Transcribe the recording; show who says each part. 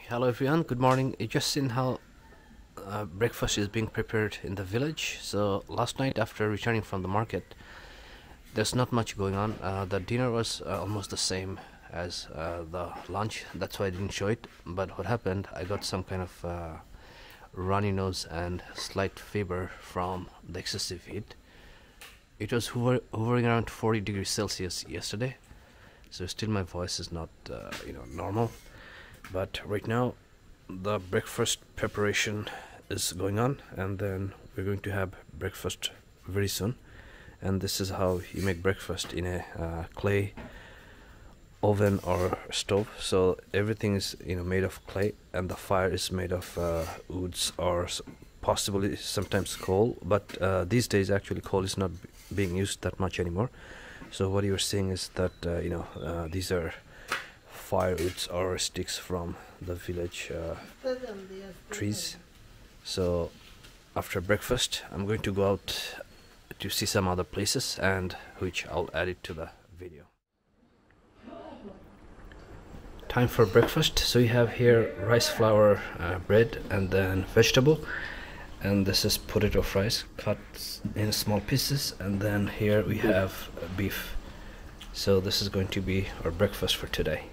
Speaker 1: Hello everyone, good morning. You just seen how breakfast is being prepared in the village. So last night after returning from the market, there's not much going on. The dinner was almost the same as the lunch, that's why I didn't show it. But what happened, I got some kind of runny nose and slight fever from the excessive heat. It was hovering around 40 degrees Celsius yesterday, so still my voice is not normal. But right now the breakfast preparation is going on, and then we're going to have breakfast very soon. And this is how you make breakfast in a clay oven or stove. So everything is made of clay, and the fire is made of woods or possibly sometimes coal, but these days actually coal is not being used that much anymore. So what you're seeing is that these are firewoods or sticks from the village trees. So after breakfast I'm going to go out to see some other places, and which I'll add it to the video. Time for breakfast. So you have here rice flour bread and then vegetable, and this is potato fries cut in small pieces, and then here we have beef. So this is going to be our breakfast for today.